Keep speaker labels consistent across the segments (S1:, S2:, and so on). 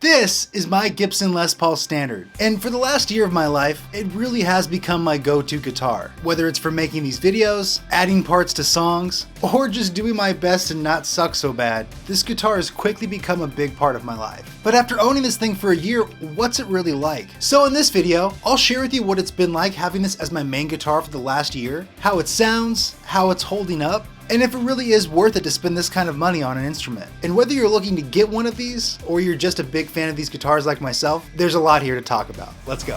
S1: This is my Gibson Les Paul Standard, and for the last year of my life, it really has become my go-to guitar. Whether it's for making these videos, adding parts to songs, or just doing my best to not suck so bad, this guitar has quickly become a big part of my life. But after owning this thing for a year, what's it really like? So in this video, I'll share with you what it's been like having this as my main guitar for the last year, how it sounds, how it's holding up, and if it really is worth it to spend this kind of money on an instrument. And whether you're looking to get one of these, or you're just a big fan of these guitars like myself, there's a lot here to talk about. Let's go.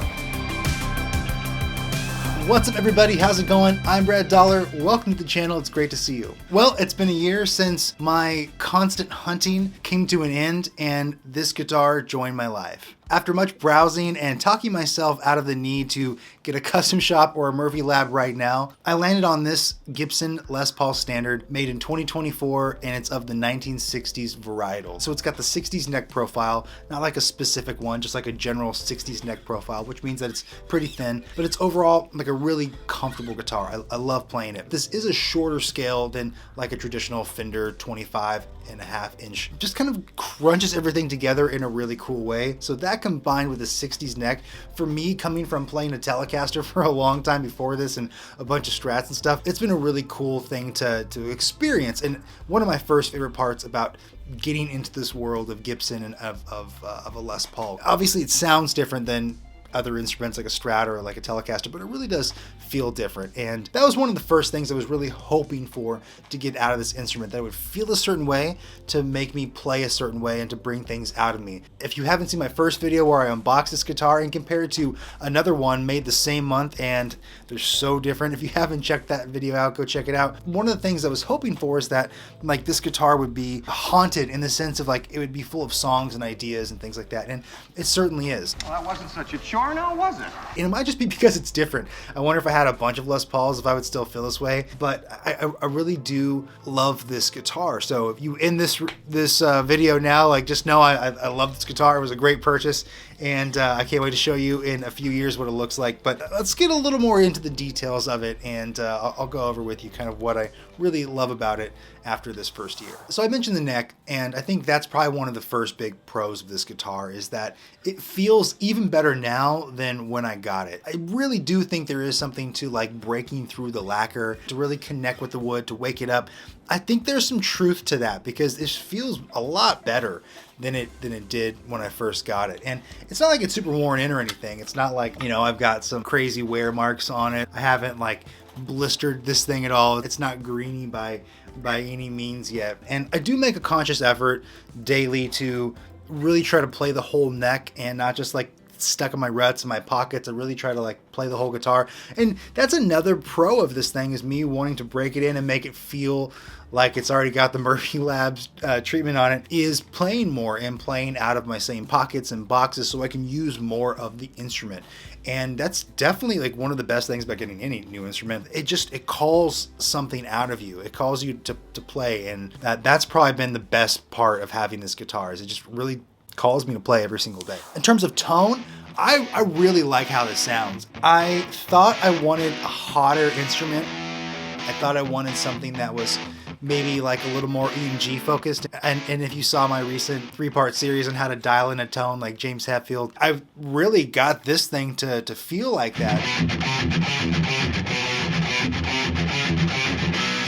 S1: What's up everybody, how's it going? I'm Brad Dollar, welcome to the channel, it's great to see you. Well, it's been a year since my constant hunting came to an end and this guitar joined my life. After much browsing and talking myself out of the need to get a custom shop or a Murphy Lab right now, I landed on this Gibson Les Paul Standard made in 2024, and it's of the 1960s varietal. So it's got the 60s neck profile, not like a specific one, just like a general 60s neck profile, which means that it's pretty thin, but it's overall like a really comfortable guitar. I love playing it. This is a shorter scale than like a traditional Fender 25.5 inch. Just kind of crunches everything together in a really cool way. So that combined with a 60s neck, for me coming from playing a Telecaster for a long time before this and a bunch of Strats and stuff, it's been a really cool thing to experience. And one of my first favorite parts about getting into this world of Gibson and of a Les Paul. Obviously it sounds different than other instruments like a Strat or like a Telecaster, but it really does feel different. And that was one of the first things I was really hoping for to get out of this instrument, that it would feel a certain way to make me play a certain way and to bring things out of me. If you haven't seen my first video where I unboxed this guitar and compared to another one made the same month and they're so different, if you haven't checked that video out, go check it out. One of the things I was hoping for is that like this guitar would be haunted in the sense of like it would be full of songs and ideas and things like that, and it certainly is.
S2: Well, that wasn't such a chore now, was it?
S1: And it might just be because it's different. I wonder if I had a bunch of Les Pauls if I would still feel this way, but I really do love this guitar. So if you end this video now, like just know I love this guitar. It was a great purchase, and I can't wait to show you in a few years what it looks like. But let's get a little more into the details of it, and I'll go over with you kind of what I really love about it after this first year. So I mentioned the neck, and I think that's probably one of the first big pros of this guitar is that it feels even better now than when I got it. I really do think there is something to like breaking through the lacquer to really connect with the wood, to wake it up. I think there's some truth to that because it feels a lot better than it did when I first got it. And it's not like it's super worn in or anything. It's not like, you know, I've got some crazy wear marks on it. I haven't like blistered this thing at all. It's not greeny by any means yet. And I do make a conscious effort daily to really try to play the whole neck and not just like stuck in my ruts and my pockets. I really try to like play the whole guitar. And that's another pro of this thing, is me wanting to break it in and make it feel like it's already got the Murphy Labs treatment on it, is playing more and playing out of my same pockets and boxes so I can use more of the instrument. And that's definitely like one of the best things about getting any new instrument. It calls something out of you. It calls you to play, and that's probably been the best part of having this guitar, is it just really calls me to play every single day. In terms of tone, I really like how this sounds. I thought I wanted a hotter instrument. I thought I wanted something that was maybe like a little more E and G focused. And if you saw my recent 3-part series on how to dial in a tone like James Hetfield, I've really got this thing to feel like that.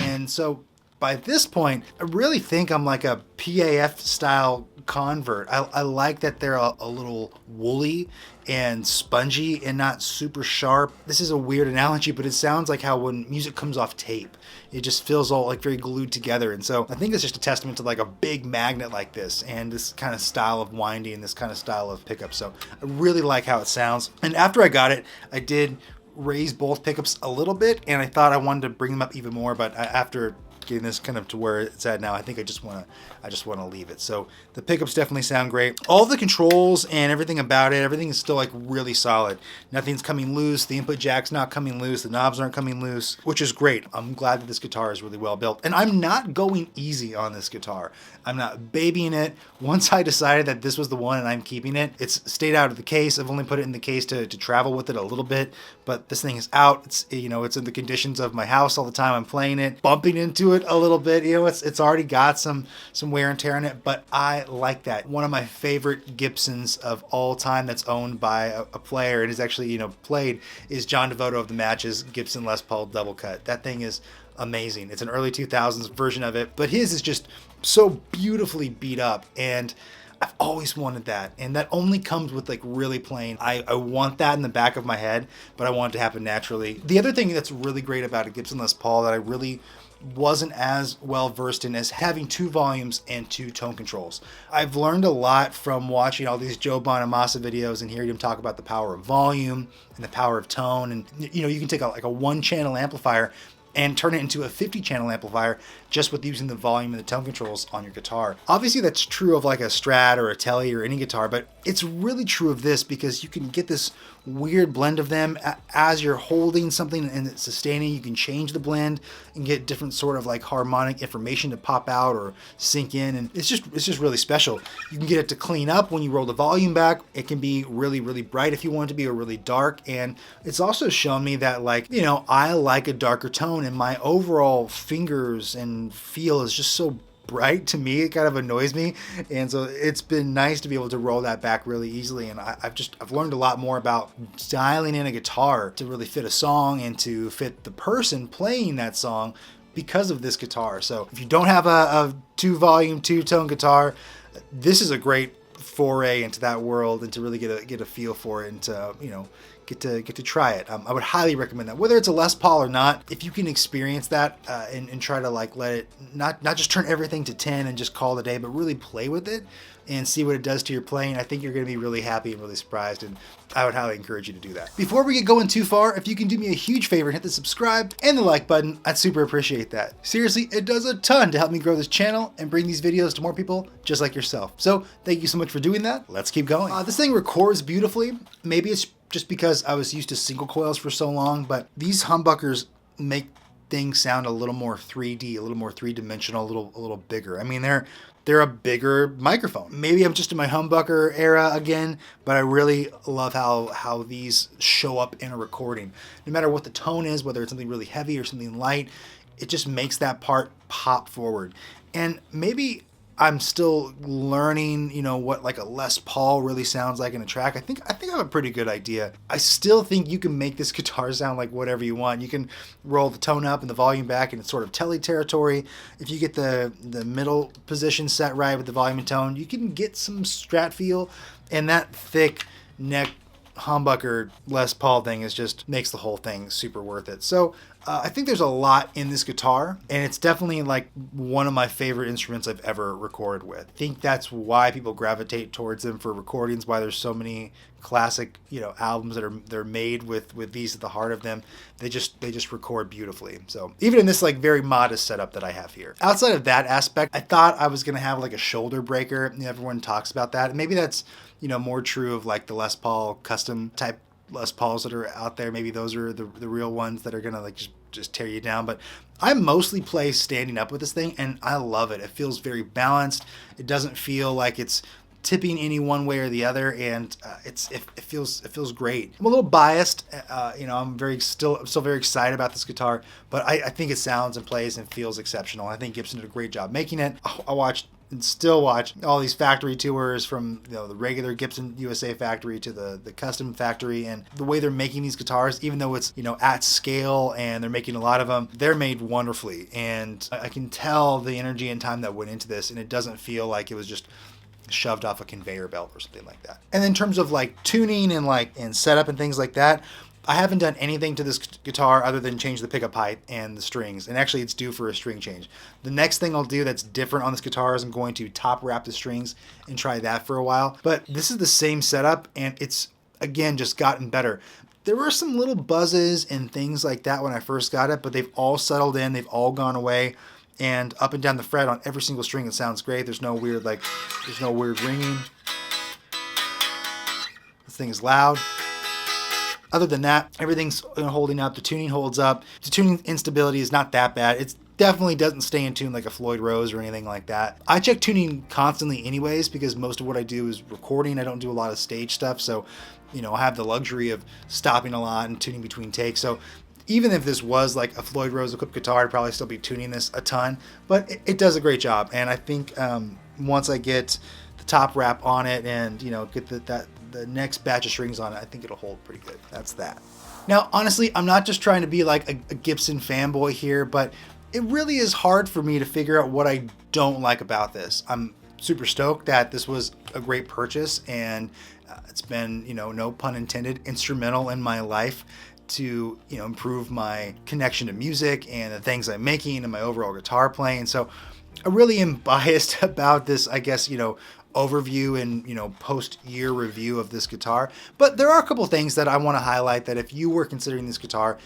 S1: And so by this point, I really think I'm like a PAF style convert. I like that they're a little woolly and spongy and not super sharp. This is a weird analogy, but it sounds like how when music comes off tape, it just feels all like very glued together. And so I think it's just a testament to like a big magnet like this and this kind of style of winding and this kind of style of pickup. So I really like how it sounds. And after I got it, I did raise both pickups a little bit, and I thought I wanted to bring them up even more, but after getting this kind of to where it's at now, I think I just want to leave it. So the pickups definitely sound great. All the controls and everything about it, everything is still like really solid. Nothing's coming loose. The input jack's not coming loose. The knobs aren't coming loose, which is great. I'm glad that this guitar is really well built, and I'm not going easy on this guitar. I'm not babying it. Once I decided that this was the one and I'm keeping it, it's stayed out of the case. I've only put it in the case to travel with it a little bit, but this thing is out. It's, you know, it's in the conditions of my house all the time. I'm playing it, bumping into it a little bit. You know, it's already got some wear and tear on it, but I like that. One of my favorite Gibsons of all time that's owned by a player and is actually, you know, played is John Devoto of the Match's Gibson Les Paul double cut. That thing is amazing. It's an early 2000s version of it, but his is just so beautifully beat up, and I've always wanted that, and that only comes with like really plain. I want that in the back of my head, but I want it to happen naturally. The other thing that's really great about a Gibson Les Paul that I really wasn't as well versed in is having 2 volumes and 2 tone controls. I've learned a lot from watching all these Joe Bonamassa videos and hearing him talk about the power of volume and the power of tone, and you know, you can take like a 1-channel amplifier and turn it into a 50-channel amplifier just with using the volume and the tone controls on your guitar. Obviously that's true of like a Strat or a Tele or any guitar, but it's really true of this because you can get this weird blend of them as you're holding something and it's sustaining. You can change the blend and get different sort of like harmonic information to pop out or sink in, and it's just really special. You can get it to clean up when you roll the volume back. It can be really, really bright if you want it to be, or really dark, and it's also shown me that, like, you know, I like a darker tone, and my overall fingers and feel is just so bright to me. It kind of annoys me, and so it's been nice to be able to roll that back really easily. And I've learned a lot more about dialing in a guitar to really fit a song and to fit the person playing that song because of this guitar. So if you don't have a 2-volume 2-tone guitar, this is a great foray into that world and to really get a feel for it and to, you know, get to try it. I would highly recommend that, whether it's a Les Paul or not. If you can experience that and try to like let it not just turn everything to 10 and just call it a day, but really play with it and see what it does to your playing, I think you're going to be really happy and really surprised, and I would highly encourage you to do that. Before we get going too far, if you can do me a huge favor and hit the subscribe and the like button, I'd super appreciate that. Seriously, it does a ton to help me grow this channel and bring these videos to more people just like yourself. So thank you so much for doing that. Let's keep going. This thing records beautifully. Maybe it's just because I was used to single coils for so long, but these humbuckers make things sound a little more 3D, a little more 3-dimensional, a little bigger. I mean, they're a bigger microphone. Maybe I'm just in my humbucker era again, but I really love how these show up in a recording. No matter what the tone is, whether it's something really heavy or something light, it just makes that part pop forward. And maybe I'm still learning, you know, what like a Les Paul really sounds like in a track. I think I have a pretty good idea. I still think you can make this guitar sound like whatever you want. You can roll the tone up and the volume back in sort of Tele territory. If you get the middle position set right with the volume and tone, you can get some Strat feel, and that thick neck humbucker Les Paul thing is just makes the whole thing super worth it. So I think there's a lot in this guitar, and it's definitely like one of my favorite instruments I've ever recorded with. I think that's why people gravitate towards them for recordings, why there's so many classic, you know, albums that they're made with these at the heart of them. They just record beautifully. So even in this like very modest setup that I have here. Outside of that aspect, I thought I was gonna have like a shoulder breaker. You know, everyone talks about that, and maybe that's, you know, more true of like the Les Paul custom type Les Pauls that are out there. Maybe those are the real ones that are gonna like just tear you down. But I mostly play standing up with this thing, and I love it. It feels very balanced. It doesn't feel like it's tipping any one way or the other, and it feels great. I'm a little biased, you know. I'm still very excited about this guitar, but I think it sounds and plays and feels exceptional. I think Gibson did a great job making it. I watched and still watch all these factory tours, from, you know, the regular Gibson USA factory to the custom factory, and the way they're making these guitars, even though it's, you know, at scale and they're making a lot of them, they're made wonderfully, and I can tell the energy and time that went into this, and it doesn't feel like it was just shoved off a conveyor belt or something like that. And in terms of like tuning and setup and things like that, I haven't done anything to this guitar other than change the pickup height and the strings, and actually it's due for a string change. The next thing I'll do that's different on this guitar is I'm going to top wrap the strings and try that for a while. But this is the same setup, and it's, again, just gotten better. There were some little buzzes and things like that when I first got it, but they've all settled in, they've all gone away, and up and down the fret on every single string it sounds great. There's no weird ringing. This thing is loud. Other than that, everything's holding up. The tuning holds up. The tuning instability is not that bad. It definitely doesn't stay in tune like a Floyd Rose or anything like that. I check tuning constantly anyways, because most of what I do is recording. I don't do a lot of stage stuff, so, you know, I have the luxury of stopping a lot and tuning between takes. So Even if this was like a Floyd Rose equipped guitar, I'd probably still be tuning this a ton, but it does a great job. And I think once I get the top wrap on it and, you know, get the next batch of strings on it, I think it'll hold pretty good. That's that. Now, honestly, I'm not just trying to be like a Gibson fanboy here, but it really is hard for me to figure out what I don't like about this. I'm super stoked that this was a great purchase, and it's been, you know, no pun intended, instrumental in my life to, you know, improve my connection to music and the things I'm making and my overall guitar playing. So I really am biased about this, I guess, you know, overview and, you know, post-year review of this guitar. But there are a couple things that I want to highlight that if you were considering this guitar,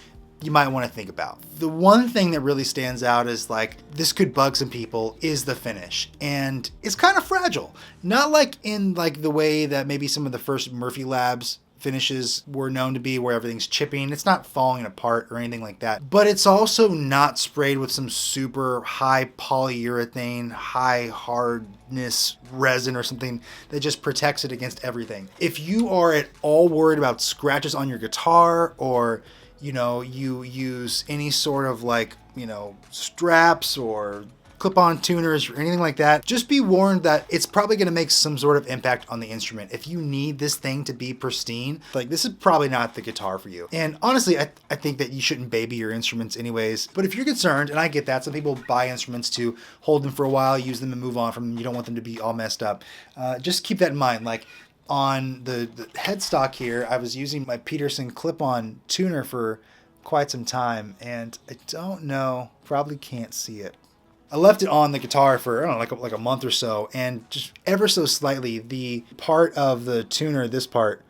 S1: you might want to think about. The one thing that really stands out is like, this could bug some people, is the finish. And it's kind of fragile. Not like in like the way that maybe some of the first Murphy Labs finishes were known to be, where everything's chipping. It's not falling apart or anything like that. But it's also not sprayed with some super high polyurethane, high hardness resin or something that just protects it against everything. If you are at all worried about scratches on your guitar, or you know, you use any sort of like, you know, straps or clip-on tuners or anything like that, just be warned that it's probably going to make some sort of impact on the instrument. If you need this thing to be pristine, like, this is probably not the guitar for you. And honestly, I think that you shouldn't baby your instruments anyways. But if you're concerned, and I get that, some people buy instruments to hold them for a while, use them and move on from them. You don't want them to be all messed up. Just keep that in mind. Like, on the headstock here, I was using my Peterson clip-on tuner for quite some time, and I don't know, probably can't see it. I left it on the guitar for, I don't know, like a month or so, and just ever so slightly, the part of the tuner, this part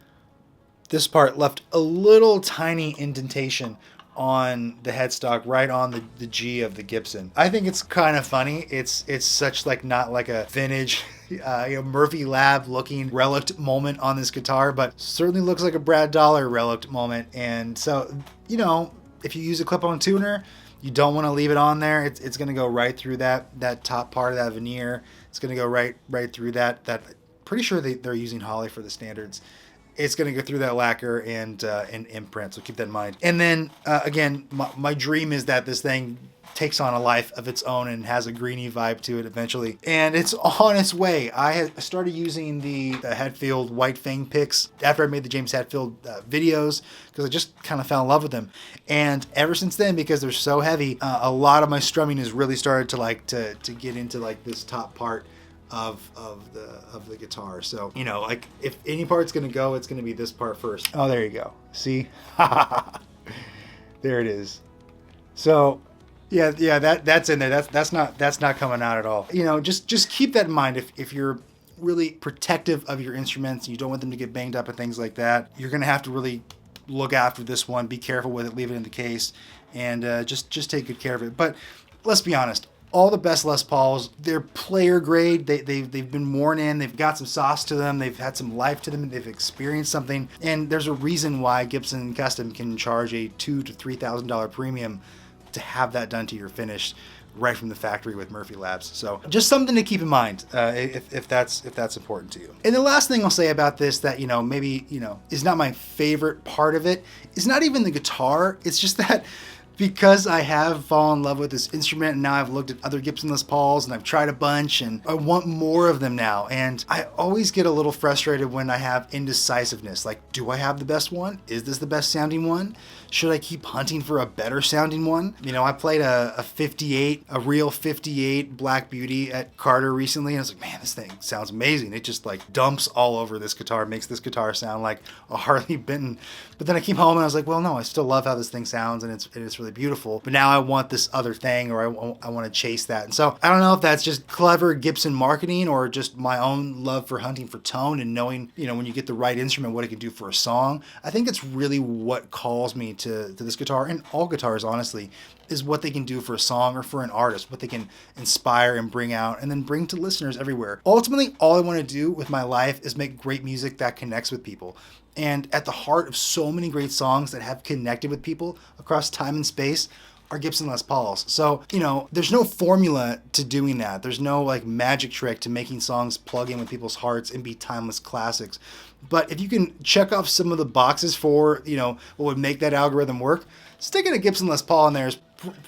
S1: left a little tiny indentation on the headstock, right on the G of the Gibson. I think it's kind of funny. It's such like not like a vintage you know, Murphy Lab looking relic moment on this guitar, but certainly looks like a Brad Dollar relic moment. And so, you know, if you use a clip-on tuner, you don't want to leave it on there. It's going to go right through that top part of that veneer. It's going to go right through that. Pretty sure they're using Holley for the standards. It's going to go through that lacquer and imprint, so keep that in mind. And then, again, my dream is that this thing takes on a life of its own and has a greeny vibe to it eventually. And it's on its way. I started using the Hetfield White Fang picks after I made the James Hetfield videos, because I just kind of fell in love with them. And ever since then, because they're so heavy, a lot of my strumming has really started to get into like this top part of the guitar. So, you know, like, if any part's gonna go, it's gonna be this part first. Oh, there you go. See? There it is. So yeah, that's in there. That's not coming out at all. You know, just keep that in mind. If you're really protective of your instruments, you don't want them to get banged up and things like that, you're gonna have to really look after this one. Be careful with it, leave it in the case, and just take good care of it. But let's be honest, all the best Les Pauls, they're player grade. They've been worn in. They've got some sauce to them. They've had some life to them. They've experienced something. And there's a reason why Gibson Custom can charge a $2,000 to $3,000 premium to have that done to your finish right from the factory with Murphy Labs. So just something to keep in mind if that's important to you. And the last thing I'll say about this that, you know, maybe, you know, is not my favorite part of it is not even the guitar. It's just that because I have fallen in love with this instrument, and now I've looked at other Gibson Les Pauls and I've tried a bunch and I want more of them now. And I always get a little frustrated when I have indecisiveness. Like, do I have the best one? Is this the best sounding one? Should I keep hunting for a better sounding one? You know, I played a real 58 Black Beauty at Carter recently, and I was like, man, this thing sounds amazing. It just like dumps all over this guitar, makes this guitar sound like a Harley Benton. But then I came home and I was like, well, no, I still love how this thing sounds, and it's really beautiful. But now I want this other thing, or I want to chase that. And so I don't know if that's just clever Gibson marketing or just my own love for hunting for tone and knowing, you know, when you get the right instrument, what it can do for a song. I think that's really what calls me to this guitar, and all guitars, honestly, is what they can do for a song or for an artist, what they can inspire and bring out and then bring to listeners everywhere. Ultimately, all I want to do with my life is make great music that connects with people. And at the heart of so many great songs that have connected with people across time and space are Gibson Les Pauls. So, you know, there's no formula to doing that. There's no like magic trick to making songs plug in with people's hearts and be timeless classics. But if you can check off some of the boxes for, you know, what would make that algorithm work, sticking a Gibson Les Paul in there is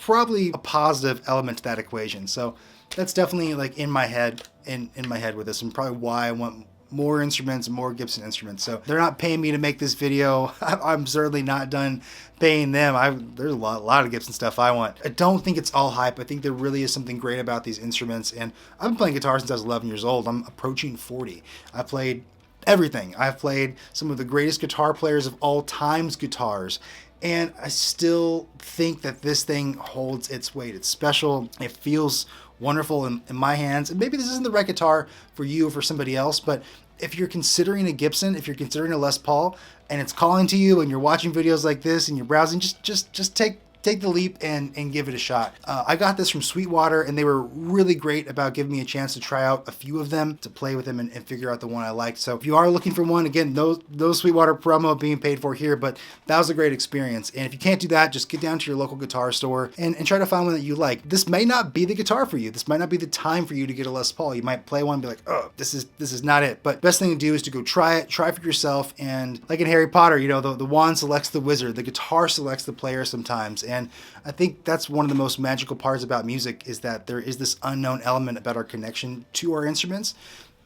S1: probably a positive element to that equation. So that's definitely like in my head with this, and probably why I want more instruments, more Gibson instruments. So they're not paying me to make this video. I'm certainly not done paying them. There's a lot of Gibson stuff I want. I don't think it's all hype. I think there really is something great about these instruments. And I've been playing guitar since I was 11 years old. I'm approaching 40. I played everything. I've played some of the greatest guitar players of all time's guitars. And I still think that this thing holds its weight. It's special. It feels wonderful in my hands. And maybe this isn't the right guitar for you or for somebody else, but if you're considering a Gibson, if you're considering a Les Paul, and it's calling to you and you're watching videos like this and you're browsing, just take the leap and give it a shot. I got this from Sweetwater, and they were really great about giving me a chance to try out a few of them, to play with them and figure out the one I liked. So if you are looking for one, again, those Sweetwater promo being paid for here, but that was a great experience. And if you can't do that, just get down to your local guitar store and try to find one that you like. This may not be the guitar for you. This might not be the time for you to get a Les Paul. You might play one and be like, oh, this is not it. But best thing to do is to go try it, try for yourself. And like in Harry Potter, you know, the wand selects the wizard, the guitar selects the player sometimes. And I think that's one of the most magical parts about music, is that there is this unknown element about our connection to our instruments.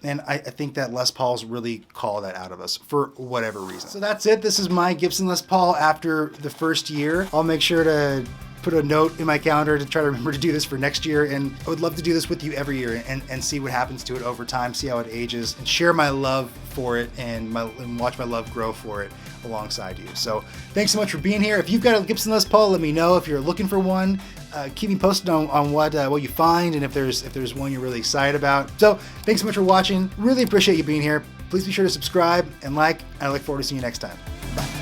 S1: And I think that Les Pauls really call that out of us for whatever reason. So that's it. This is my Gibson Les Paul after the first year. I'll make sure to put a note in my calendar to try to remember to do this for next year. And I would love to do this with you every year and see what happens to it over time, see how it ages, and share my love for it and watch my love grow for it alongside you. So thanks so much for being here. If you've got a Gibson Les Paul, let me know. If you're looking for one, keep me posted on what you find, and if there's one you're really excited about. So thanks so much for watching. Really appreciate you being here. Please be sure to subscribe and like, and I look forward to seeing you next time. Bye.